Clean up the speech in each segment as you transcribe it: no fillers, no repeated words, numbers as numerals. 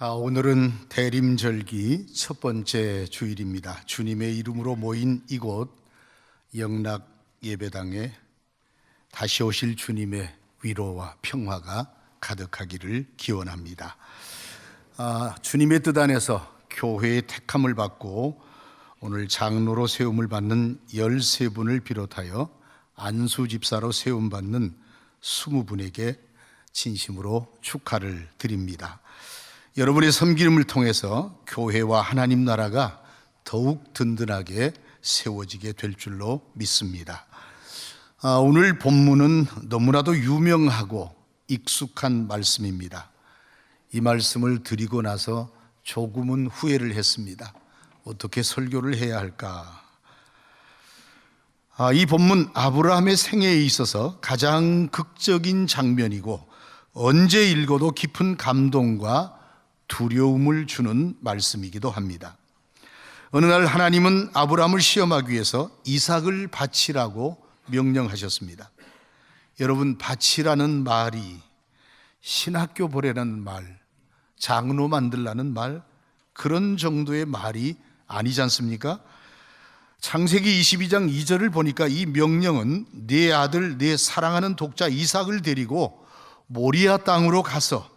오늘은 대림절기 첫 번째 주일입니다. 주님의 이름으로 모인 이곳 영락 예배당에 다시 오실 주님의 위로와 평화가 가득하기를 기원합니다. 주님의 뜻 안에서 교회의 택함을 받고 오늘 장로로 세움을 받는 13분을 비롯하여 안수 집사로 세움받는 20분에게 진심으로 축하를 드립니다. 여러분의 섬김을 통해서 교회와 하나님 나라가 더욱 든든하게 세워지게 될 줄로 믿습니다. 오늘 본문은 너무나도 유명하고 익숙한 말씀입니다. 이 말씀을 드리고 나서 조금은 후회를 했습니다. 어떻게 설교를 해야 할까? 이 본문 아브라함의 생애에 있어서 가장 극적인 장면이고 언제 읽어도 깊은 감동과 두려움을 주는 말씀이기도 합니다. 어느 날 하나님은 아브라함을 시험하기 위해서 이삭을 바치라고 명령하셨습니다. 여러분, 바치라는 말이 신학교 보내라는 말, 장로 만들라는 말, 그런 정도의 말이 아니지 않습니까? 창세기 22장 2절을 보니까 이 명령은 네 아들, 네 사랑하는 독자 이삭을 데리고 모리아 땅으로 가서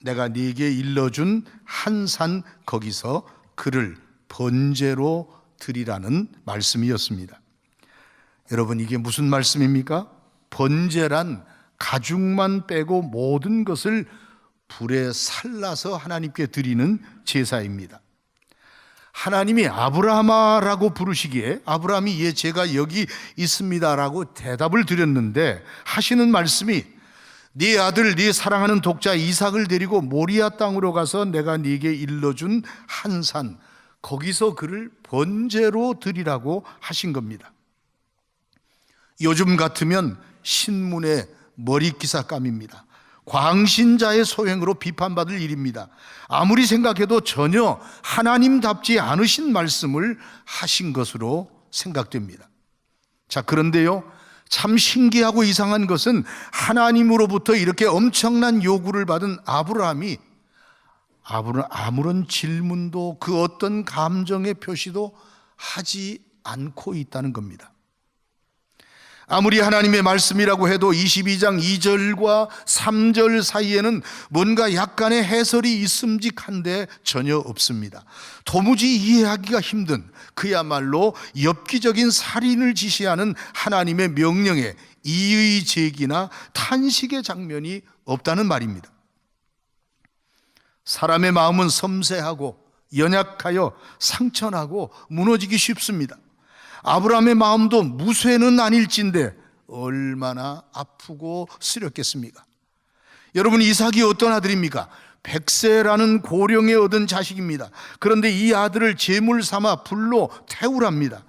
내가 네게 일러준 한 산 거기서 그를 번제로 드리라는 말씀이었습니다. 여러분, 이게 무슨 말씀입니까? 번제란 가죽만 빼고 모든 것을 불에 살라서 하나님께 드리는 제사입니다. 하나님이 아브라함아라고 부르시기에 아브라함이 예, 제가 여기 있습니다라고 대답을 드렸는데 하시는 말씀이 네 아들, 네 사랑하는 독자 이삭을 데리고 모리아 땅으로 가서 내가 네게 일러준 한 산, 거기서 그를 번제로 드리라고 하신 겁니다. 요즘 같으면 신문의 머리기사감입니다. 광신자의 소행으로 비판받을 일입니다. 아무리 생각해도 전혀 하나님답지 않으신 말씀을 하신 것으로 생각됩니다. 자, 그런데요, 참 신기하고 이상한 것은 하나님으로부터 이렇게 엄청난 요구를 받은 아브라함이 아무런 질문도 그 어떤 감정의 표시도 하지 않고 있다는 겁니다. 아무리 하나님의 말씀이라고 해도 22장 2절과 3절 사이에는 뭔가 약간의 해설이 있음직한데 전혀 없습니다. 도무지 이해하기가 힘든 그야말로 엽기적인 살인을 지시하는 하나님의 명령에 이의 제기나 탄식의 장면이 없다는 말입니다. 사람의 마음은 섬세하고 연약하여 상처나고 무너지기 쉽습니다. 아브라함의 마음도 무쇠는 아닐진데 얼마나 아프고 쓰렸겠습니까? 여러분, 이삭이 어떤 아들입니까? 백세라는 고령에 얻은 자식입니다. 그런데 이 아들을 제물 삼아 불로 태우랍니다.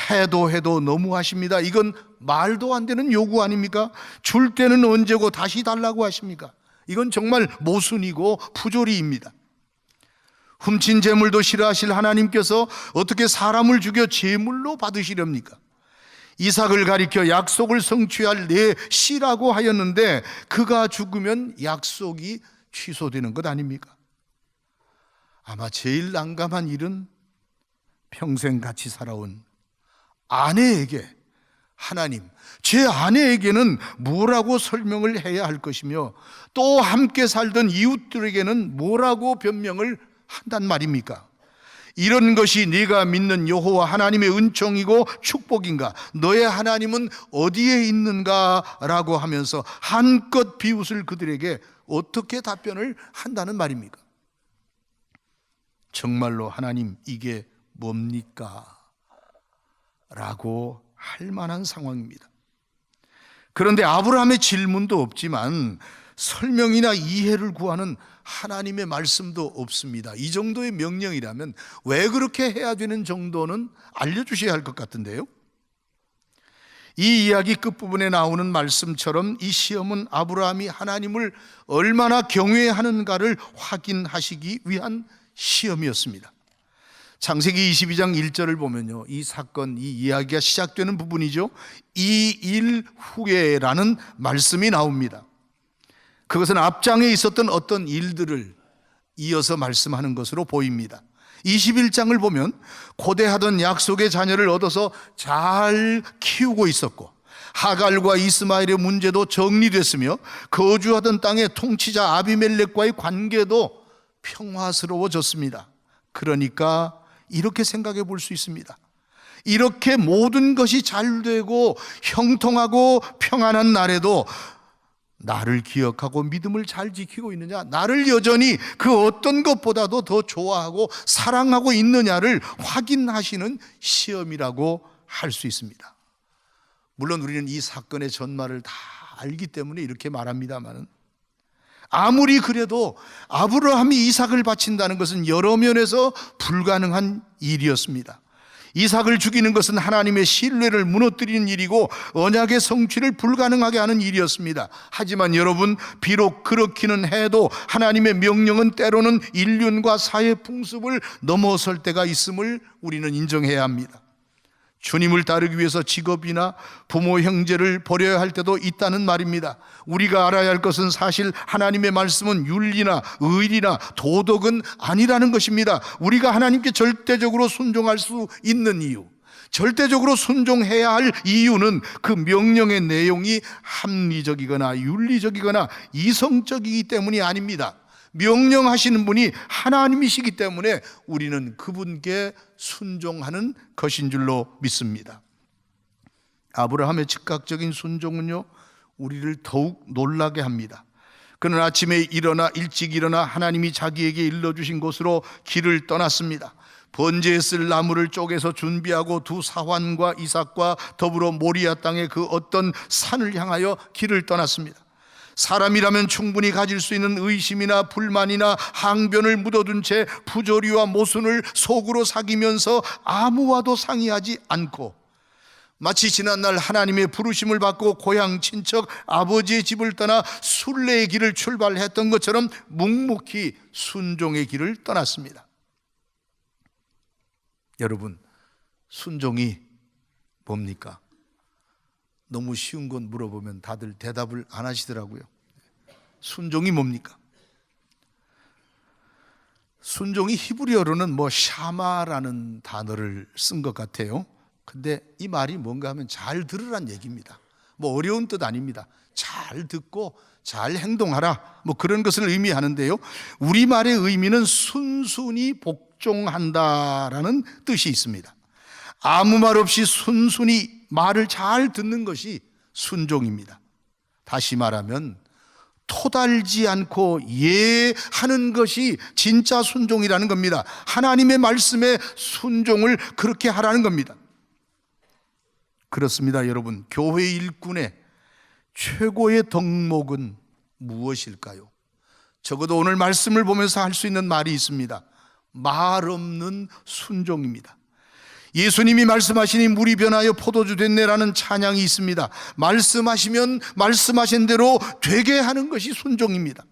해도 너무하십니다. 이건 말도 안 되는 요구 아닙니까? 줄 때는 언제고 다시 달라고 하십니까? 이건 정말 모순이고 부조리입니다. 훔친 제물도 싫어하실 하나님께서 어떻게 사람을 죽여 제물로 받으시렵니까? 이삭을 가리켜 약속을 성취할 내 씨라고 하였는데 그가 죽으면 약속이 취소되는 것 아닙니까? 아마 제일 난감한 일은 평생 같이 살아온 아내에게 하나님, 제 아내에게는 뭐라고 설명을 해야 할 것이며 또 함께 살던 이웃들에게는 뭐라고 변명을 한단 말입니까? 이런 것이 네가 믿는 여호와 하나님의 은총이고 축복인가? 너의 하나님은 어디에 있는가? 라고 하면서 한껏 비웃을 그들에게 어떻게 답변을 한다는 말입니까? 정말로 하나님, 이게 뭡니까? 라고 할 만한 상황입니다. 그런데 아브라함의 질문도 없지만 설명이나 이해를 구하는 하나님의 말씀도 없습니다. 이 정도의 명령이라면 왜 그렇게 해야 되는 정도는 알려주셔야 할 것 같은데요. 이 이야기 끝부분에 나오는 말씀처럼 이 시험은 아브라함이 하나님을 얼마나 경외하는가를 확인하시기 위한 시험이었습니다. 창세기 22장 1절을 보면요, 이 사건, 이 이야기가 시작되는 부분이죠. 이 일 후에라는 말씀이 나옵니다. 그것은 앞장에 있었던 어떤 일들을 이어서 말씀하는 것으로 보입니다. 21장을 보면 고대하던 약속의 자녀를 얻어서 잘 키우고 있었고, 하갈과 이스마엘의 문제도 정리됐으며 거주하던 땅의 통치자 아비멜렉과의 관계도 평화스러워졌습니다. 그러니까 이렇게 생각해 볼 수 있습니다. 이렇게 모든 것이 잘 되고 형통하고 평안한 날에도 나를 기억하고 믿음을 잘 지키고 있느냐, 나를 여전히 그 어떤 것보다도 더 좋아하고 사랑하고 있느냐를 확인하시는 시험이라고 할 수 있습니다. 물론 우리는 이 사건의 전말을 다 알기 때문에 이렇게 말합니다만, 아무리 그래도 아브라함이 이삭을 바친다는 것은 여러 면에서 불가능한 일이었습니다. 이삭을 죽이는 것은 하나님의 신뢰를 무너뜨리는 일이고 언약의 성취를 불가능하게 하는 일이었습니다. 하지만 여러분, 비록 그렇기는 해도 하나님의 명령은 때로는 인륜과 사회 풍습을 넘어설 때가 있음을 우리는 인정해야 합니다. 주님을 따르기 위해서 직업이나 부모 형제를 버려야 할 때도 있다는 말입니다. 우리가 알아야 할 것은 사실 하나님의 말씀은 윤리나 의리나 도덕은 아니라는 것입니다. 우리가 하나님께 절대적으로 순종할 수 있는 이유, 절대적으로 순종해야 할 이유는 그 명령의 내용이 합리적이거나 윤리적이거나 이성적이기 때문이 아닙니다. 명령하시는 분이 하나님이시기 때문에 우리는 그분께 순종하는 것인 줄로 믿습니다. 아브라함의 즉각적인 순종은요, 우리를 더욱 놀라게 합니다. 그는 아침에 일찍 일어나 하나님이 자기에게 일러주신 곳으로 길을 떠났습니다. 번제에 쓸 나무를 쪼개서 준비하고 두 사환과 이삭과 더불어 모리아 땅의 그 어떤 산을 향하여 길을 떠났습니다. 사람이라면 충분히 가질 수 있는 의심이나 불만이나 항변을 묻어둔 채 부조리와 모순을 속으로 사귀면서 아무와도 상의하지 않고, 마치 지난날 하나님의 부르심을 받고 고향 친척 아버지의 집을 떠나 순례의 길을 출발했던 것처럼 묵묵히 순종의 길을 떠났습니다. 여러분, 순종이 뭡니까? 너무 쉬운 건 물어보면 다들 대답을 안 하시더라고요. 순종이 뭡니까? 순종이 히브리어로는 샤마라는 단어를 쓴 것 같아요. 근데 이 말이 뭔가 하면 잘 들으란 얘기입니다. 어려운 뜻 아닙니다. 잘 듣고 잘 행동하라, 그런 것을 의미하는데요, 우리말의 의미는 순순히 복종한다라는 뜻이 있습니다. 아무 말 없이 순순히 말을 잘 듣는 것이 순종입니다. 다시 말하면 토달지 않고 예하는 것이 진짜 순종이라는 겁니다. 하나님의 말씀에 순종을 그렇게 하라는 겁니다. 그렇습니다, 여러분. 교회 일꾼의 최고의 덕목은 무엇일까요? 적어도 오늘 말씀을 보면서 할 수 있는 말이 있습니다. 말 없는 순종입니다. 예수님이 말씀하시니 물이 변하여 포도주 됐네라는 찬양이 있습니다. 말씀하시면 말씀하신 대로 되게 하는 것이 순종입니다.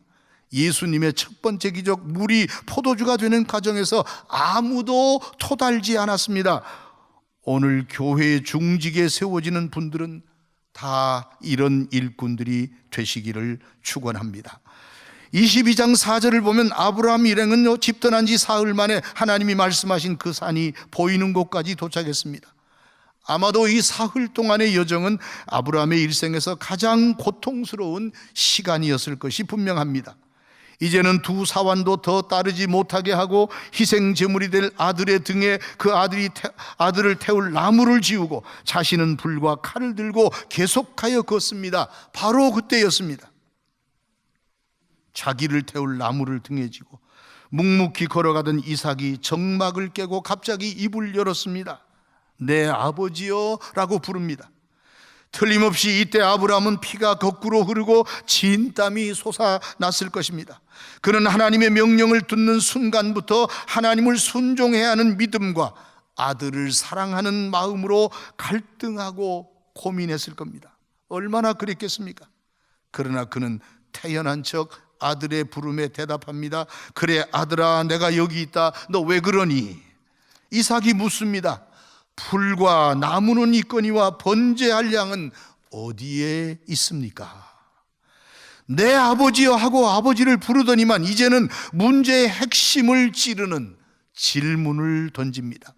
예수님의 첫 번째 기적, 물이 포도주가 되는 과정에서 아무도 토달지 않았습니다. 오늘 교회의 중직에 세워지는 분들은 다 이런 일꾼들이 되시기를 축원합니다. 22장 4절을 보면 아브라함 일행은 집 떠난 지 사흘 만에 하나님이 말씀하신 그 산이 보이는 곳까지 도착했습니다. 아마도 이 사흘 동안의 여정은 아브라함의 일생에서 가장 고통스러운 시간이었을 것이 분명합니다. 이제는 두 사환도 더 따르지 못하게 하고 희생 제물이 될 아들의 등에 그 아들을 태울 나무를 지우고 자신은 불과 칼을 들고 계속하여 걷습니다. 바로 그때였습니다. 자기를 태울 나무를 등에 지고 묵묵히 걸어가던 이삭이 정막을 깨고 갑자기 입을 열었습니다. 내 아버지여 라고 부릅니다. 틀림없이 이때 아브라함은 피가 거꾸로 흐르고 진땀이 솟아났을 것입니다. 그는 하나님의 명령을 듣는 순간부터 하나님을 순종해야 하는 믿음과 아들을 사랑하는 마음으로 갈등하고 고민했을 겁니다. 얼마나 그랬겠습니까? 그러나 그는 태연한 척 아들의 부름에 대답합니다. 그래 아들아, 내가 여기 있다. 너 왜 그러니? 이삭이 묻습니다. 풀과 나무는 있거니와 번제할 양은 어디에 있습니까? 내 아버지여 하고 아버지를 부르더니만 이제는 문제의 핵심을 찌르는 질문을 던집니다.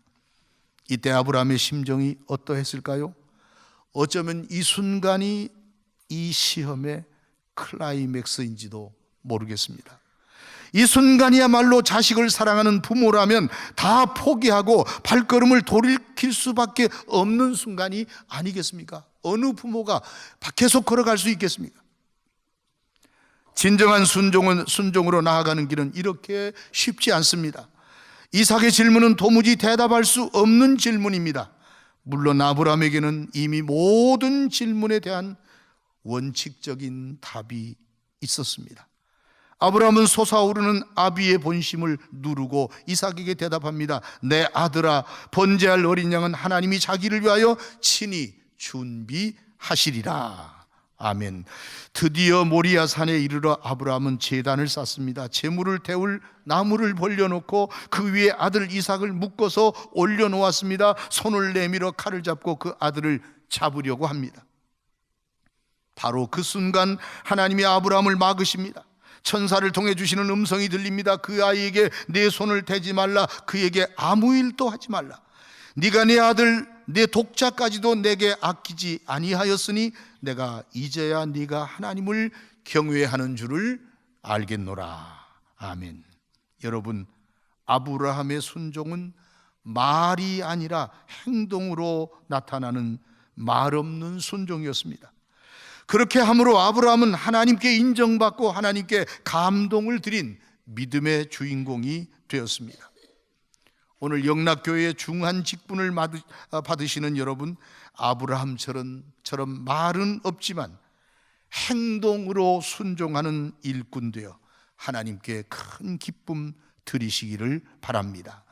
이때 아브라함의 심정이 어떠했을까요? 어쩌면 이 순간이 이 시험의 클라이맥스인지도 모르겠습니다. 이 순간이야말로 자식을 사랑하는 부모라면 다 포기하고 발걸음을 돌이킬 수밖에 없는 순간이 아니겠습니까? 어느 부모가 계속 걸어갈 수 있겠습니까? 진정한 순종으로 나아가는 길은 이렇게 쉽지 않습니다. 이삭의 질문은 도무지 대답할 수 없는 질문입니다. 물론 아브라함에게는 이미 모든 질문에 대한 원칙적인 답이 있었습니다. 아브라함은 솟아오르는 아비의 본심을 누르고 이삭에게 대답합니다. 내 아들아, 번제할 어린 양은 하나님이 자기를 위하여 친히 준비하시리라. 아멘. 드디어 모리아 산에 이르러 아브라함은 제단을 쌓습니다. 제물을 태울 나무를 벌려놓고 그 위에 아들 이삭을 묶어서 올려놓았습니다. 손을 내밀어 칼을 잡고 그 아들을 잡으려고 합니다. 바로 그 순간 하나님이 아브라함을 막으십니다. 천사를 통해 주시는 음성이 들립니다. 그 아이에게 내 손을 대지 말라. 그에게 아무 일도 하지 말라. 네가 내 아들 내 독자까지도 내게 아끼지 아니하였으니 내가 이제야 네가 하나님을 경외하는 줄을 알겠노라. 아멘. 여러분, 아브라함의 순종은 말이 아니라 행동으로 나타나는 말 없는 순종이었습니다. 그렇게 함으로 아브라함은 하나님께 인정받고 하나님께 감동을 드린 믿음의 주인공이 되었습니다. 오늘 영락교회의 중한 직분을 받으시는 여러분, 아브라함처럼 말은 없지만 행동으로 순종하는 일꾼 되어 하나님께 큰 기쁨 드리시기를 바랍니다.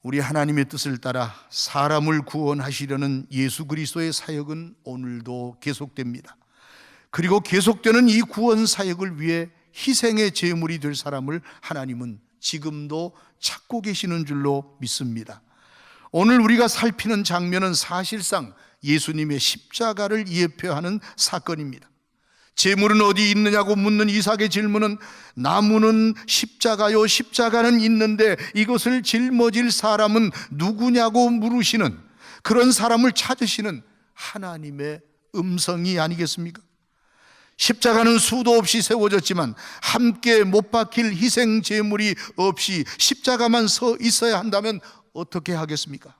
우리 하나님의 뜻을 따라 사람을 구원하시려는 예수 그리스도의 사역은 오늘도 계속됩니다. 그리고 계속되는 이 구원 사역을 위해 희생의 제물이 될 사람을 하나님은 지금도 찾고 계시는 줄로 믿습니다. 오늘 우리가 살피는 장면은 사실상 예수님의 십자가를 예표하는 사건입니다. 제물은 어디 있느냐고 묻는 이삭의 질문은 나무는 십자가요, 십자가는 있는데 이것을 짊어질 사람은 누구냐고 물으시는, 그런 사람을 찾으시는 하나님의 음성이 아니겠습니까? 십자가는 수도 없이 세워졌지만 함께 못 박힐 희생 제물이 없이 십자가만 서 있어야 한다면 어떻게 하겠습니까?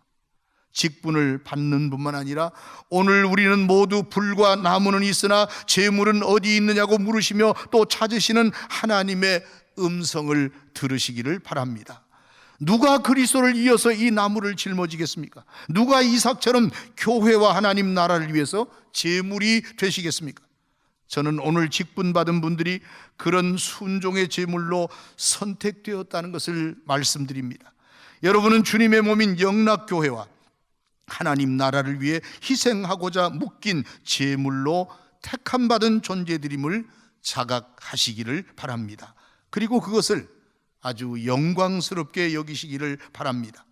직분을 받는 뿐만 아니라 오늘 우리는 모두 불과 나무는 있으나 제물은 어디 있느냐고 물으시며 또 찾으시는 하나님의 음성을 들으시기를 바랍니다. 누가 그리스도를 이어서 이 나무를 짊어지겠습니까? 누가 이삭처럼 교회와 하나님 나라를 위해서 제물이 되시겠습니까? 저는 오늘 직분 받은 분들이 그런 순종의 제물로 선택되었다는 것을 말씀드립니다. 여러분은 주님의 몸인 영락교회와 하나님 나라를 위해 희생하고자 묶인 제물로 택함받은 존재들임을 자각하시기를 바랍니다. 그리고 그것을 아주 영광스럽게 여기시기를 바랍니다.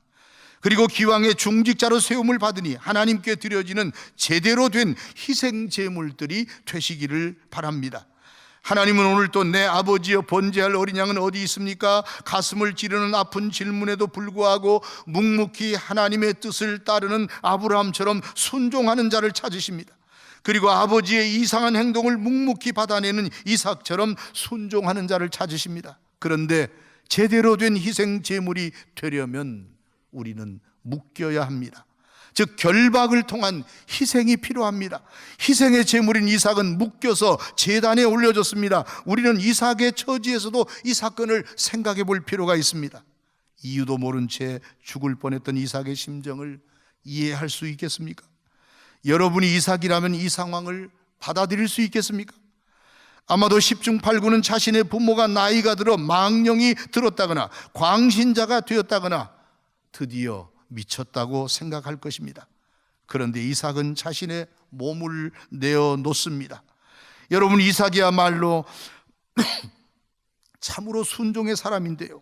그리고 기왕의 중직자로 세움을 받으니 하나님께 드려지는 제대로 된 희생 제물들이 되시기를 바랍니다. 하나님은 오늘 또 내 아버지여 번제할 어린 양은 어디 있습니까? 가슴을 찌르는 아픈 질문에도 불구하고 묵묵히 하나님의 뜻을 따르는 아브라함처럼 순종하는 자를 찾으십니다. 그리고 아버지의 이상한 행동을 묵묵히 받아내는 이삭처럼 순종하는 자를 찾으십니다. 그런데 제대로 된 희생 제물이 되려면 우리는 묶여야 합니다. 즉 결박을 통한 희생이 필요합니다. 희생의 제물인 이삭은 묶여서 제단에 올려졌습니다. 우리는 이삭의 처지에서도 이 사건을 생각해 볼 필요가 있습니다. 이유도 모른 채 죽을 뻔했던 이삭의 심정을 이해할 수 있겠습니까? 여러분이 이삭이라면 이 상황을 받아들일 수 있겠습니까? 아마도 10중 8구는 자신의 부모가 나이가 들어 망령이 들었다거나 광신자가 되었다거나 드디어 미쳤다고 생각할 것입니다. 그런데 이삭은 자신의 몸을 내어놓습니다. 여러분, 이삭이야말로 참으로 순종의 사람인데요,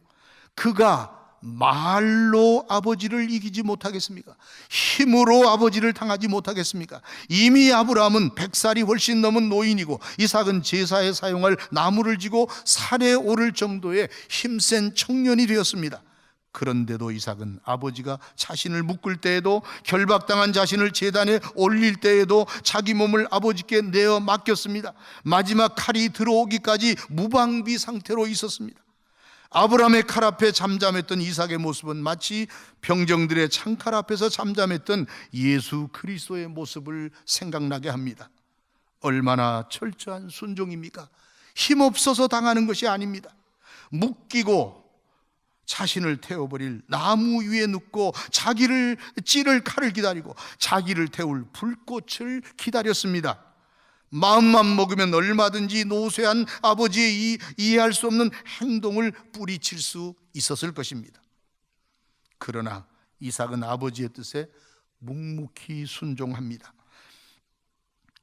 그가 말로 아버지를 이기지 못하겠습니까? 힘으로 아버지를 당하지 못하겠습니까? 이미 아브라함은 100살이 훨씬 넘은 노인이고 이삭은 제사에 사용할 나무를 지고 산에 오를 정도의 힘센 청년이 되었습니다. 그런데도 이삭은 아버지가 자신을 묶을 때에도, 결박당한 자신을 제단에 올릴 때에도 자기 몸을 아버지께 내어 맡겼습니다. 마지막 칼이 들어오기까지 무방비 상태로 있었습니다. 아브라함의 칼 앞에 잠잠했던 이삭의 모습은 마치 병정들의 창칼 앞에서 잠잠했던 예수 그리스도의 모습을 생각나게 합니다. 얼마나 철저한 순종입니까? 힘없어서 당하는 것이 아닙니다. 묶이고 자신을 태워버릴 나무 위에 눕고 자기를 찌를 칼을 기다리고 자기를 태울 불꽃을 기다렸습니다. 마음만 먹으면 얼마든지 노쇠한 아버지의 이 이해할 수 없는 행동을 뿌리칠 수 있었을 것입니다. 그러나 이삭은 아버지의 뜻에 묵묵히 순종합니다.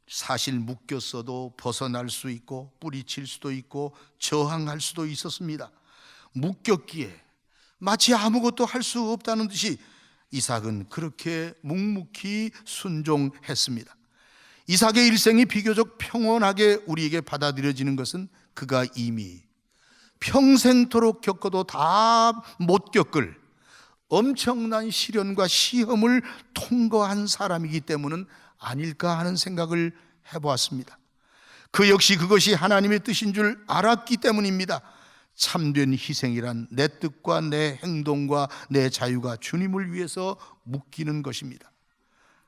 사실 묶였어도 벗어날 수 있고 뿌리칠 수도 있고 저항할 수도 있었습니다. 묶였기에 마치 아무것도 할 수 없다는 듯이 이삭은 그렇게 묵묵히 순종했습니다. 이삭의 일생이 비교적 평온하게 우리에게 받아들여지는 것은 그가 이미 평생토록 겪어도 다 못 겪을 엄청난 시련과 시험을 통과한 사람이기 때문은 아닐까 하는 생각을 해보았습니다. 그 역시 그것이 하나님의 뜻인 줄 알았기 때문입니다. 참된 희생이란 내 뜻과 내 행동과 내 자유가 주님을 위해서 묶이는 것입니다.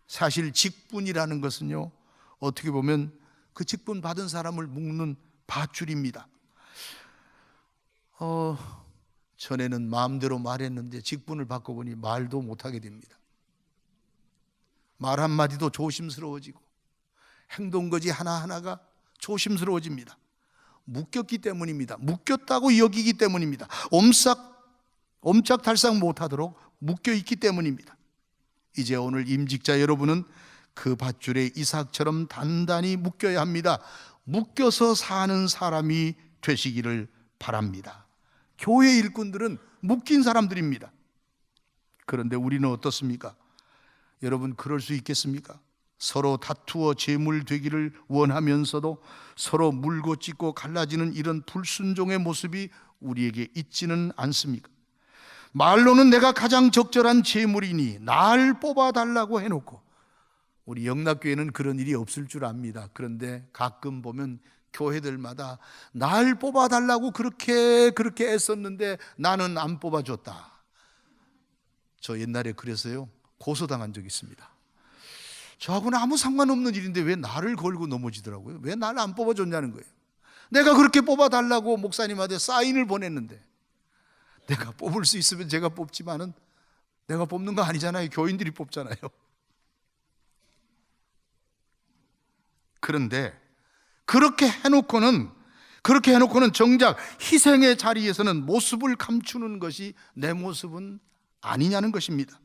사실 직분이라는 것은요, 어떻게 보면 그 직분 받은 사람을 묶는 밧줄입니다. 전에는 마음대로 말했는데 직분을 받고 보니 말도 못하게 됩니다. 말 한마디도 조심스러워지고 행동거지 하나하나가 조심스러워집니다. 묶였기 때문입니다. 묶였다고 여기기 때문입니다. 옴짝달싹 못하도록 묶여있기 때문입니다. 이제 오늘 임직자 여러분은 그 밧줄에 이삭처럼 단단히 묶여야 합니다. 묶여서 사는 사람이 되시기를 바랍니다. 교회 일꾼들은 묶인 사람들입니다. 그런데 우리는 어떻습니까? 여러분, 그럴 수 있겠습니까? 서로 다투어 제물되기를 원하면서도 서로 물고 찢고 갈라지는 이런 불순종의 모습이 우리에게 있지는 않습니까? 말로는 내가 가장 적절한 제물이니 날 뽑아달라고 해놓고, 우리 영락교회는 그런 일이 없을 줄 압니다. 그런데 가끔 보면 교회들마다 날 뽑아달라고 그렇게 애썼는데 나는 안 뽑아줬다. 저 옛날에 그래서요 고소당한 적이 있습니다. 저하고는 아무 상관없는 일인데 왜 나를 걸고 넘어지더라고요. 왜 나를 안 뽑아줬냐는 거예요. 내가 그렇게 뽑아달라고 목사님한테 사인을 보냈는데, 내가 뽑을 수 있으면 제가 뽑지만은 내가 뽑는 거 아니잖아요. 교인들이 뽑잖아요. 그런데 그렇게 해놓고는 정작 희생의 자리에서는 모습을 감추는 것이 내 모습은 아니냐는 것입니다.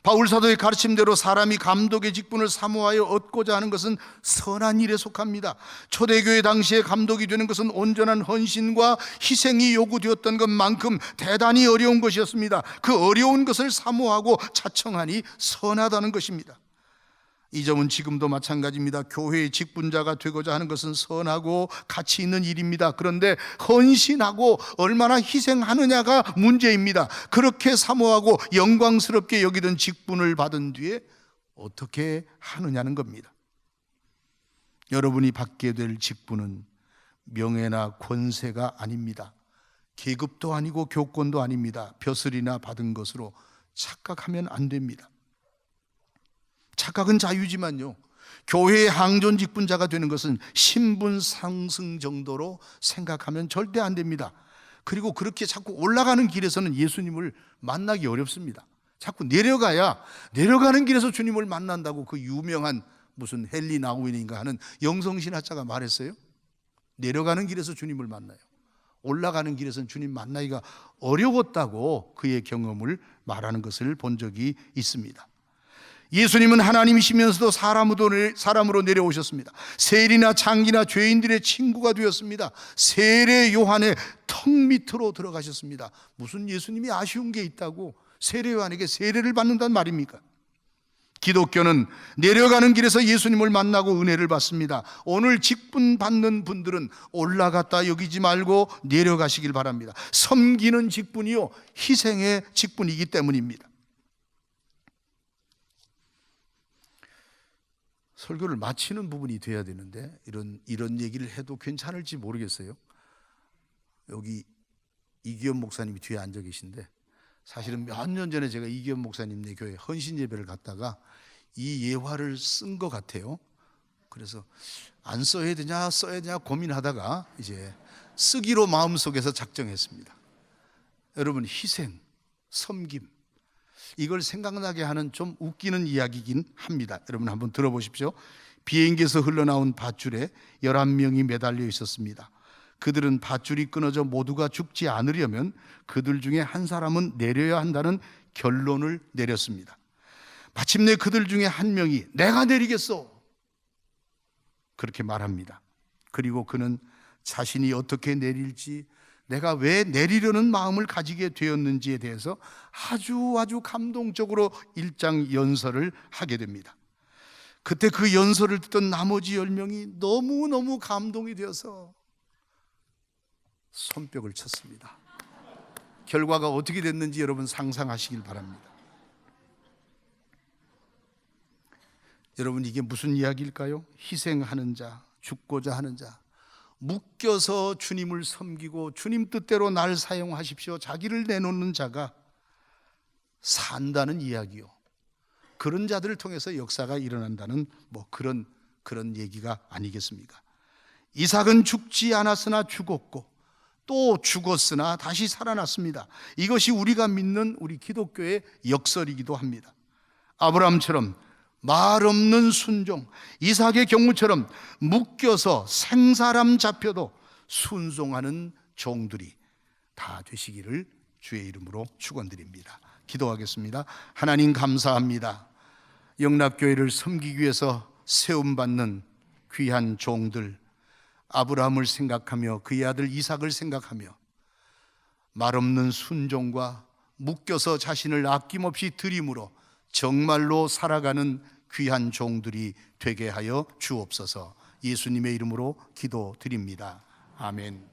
바울 사도의 가르침대로 사람이 감독의 직분을 사모하여 얻고자 하는 것은 선한 일에 속합니다. 초대교회 당시에 감독이 되는 것은 온전한 헌신과 희생이 요구되었던 것만큼 대단히 어려운 것이었습니다. 그 어려운 것을 사모하고 자청하니 선하다는 것입니다. 이 점은 지금도 마찬가지입니다. 교회의 직분자가 되고자 하는 것은 선하고 가치 있는 일입니다. 그런데 헌신하고 얼마나 희생하느냐가 문제입니다. 그렇게 사모하고 영광스럽게 여기던 직분을 받은 뒤에 어떻게 하느냐는 겁니다. 여러분이 받게 될 직분은 명예나 권세가 아닙니다. 계급도 아니고 교권도 아닙니다. 벼슬이나 받은 것으로 착각하면 안 됩니다. 착각은 자유지만요, 교회의 항존 직분자가 되는 것은 신분 상승 정도로 생각하면 절대 안 됩니다. 그리고 그렇게 자꾸 올라가는 길에서는 예수님을 만나기 어렵습니다. 자꾸 내려가는 길에서 주님을 만난다고 그 유명한 무슨 헨리 나우인인가 하는 영성신학자가 말했어요. 내려가는 길에서 주님을 만나요. 올라가는 길에서는 주님 만나기가 어려웠다고 그의 경험을 말하는 것을 본 적이 있습니다. 예수님은 하나님이시면서도 사람으로 내려오셨습니다. 세리나 창기나 죄인들의 친구가 되었습니다. 세례 요한의 성 밑으로 들어가셨습니다. 무슨 예수님이 아쉬운 게 있다고 세례요한에게 세례를 받는단 말입니까? 기독교는 내려가는 길에서 예수님을 만나고 은혜를 받습니다. 오늘 직분 받는 분들은 올라갔다 여기지 말고 내려가시길 바랍니다. 섬기는 직분이요, 희생의 직분이기 때문입니다. 설교를 마치는 부분이 돼야 되는데 이런 얘기를 해도 괜찮을지 모르겠어요. 여기 이기현 목사님이 뒤에 앉아 계신데, 사실은 몇 년 전에 제가 이기현 목사님네 교회 헌신 예배를 갔다가 이 예화를 쓴 것 같아요. 그래서 안 써야 되냐 고민하다가 이제 쓰기로 마음속에서 작정했습니다. 여러분, 희생, 섬김, 이걸 생각나게 하는 좀 웃기는 이야기이긴 합니다. 여러분 한번 들어보십시오. 비행기에서 흘러나온 밧줄에 11명이 매달려 있었습니다. 그들은 밧줄이 끊어져 모두가 죽지 않으려면 그들 중에 한 사람은 내려야 한다는 결론을 내렸습니다. 마침내 그들 중에 한 명이 내가 내리겠소, 그렇게 말합니다. 그리고 그는 자신이 어떻게 내릴지, 내가 왜 내리려는 마음을 가지게 되었는지에 대해서 아주 감동적으로 일장 연설을 하게 됩니다. 그때 그 연설을 듣던 나머지 10명이 너무너무 감동이 되어서 손뼉을 쳤습니다. 결과가 어떻게 됐는지 여러분 상상하시길 바랍니다. 여러분, 이게 무슨 이야기일까요? 희생하는 자, 죽고자 하는 자, 묶여서 주님을 섬기고 주님 뜻대로 날 사용하십시오, 자기를 내놓는 자가 산다는 이야기요. 그런 자들을 통해서 역사가 일어난다는 그런 얘기가 아니겠습니까? 이삭은 죽지 않았으나 죽었고 또 죽었으나 다시 살아났습니다. 이것이 우리가 믿는 우리 기독교의 역설이기도 합니다. 아브라함처럼 말 없는 순종, 이삭의 경우처럼 묶여서 생사람 잡혀도 순종하는 종들이 다 되시기를 주의 이름으로 축원드립니다. 기도하겠습니다. 하나님 감사합니다. 영락교회를 섬기기 위해서 세움받는 귀한 종들, 아브라함을 생각하며 그의 아들 이삭을 생각하며 말 없는 순종과 묶여서 자신을 아낌없이 드림으로 정말로 살아가는 귀한 종들이 되게 하여 주옵소서. 예수님의 이름으로 기도드립니다. 아멘.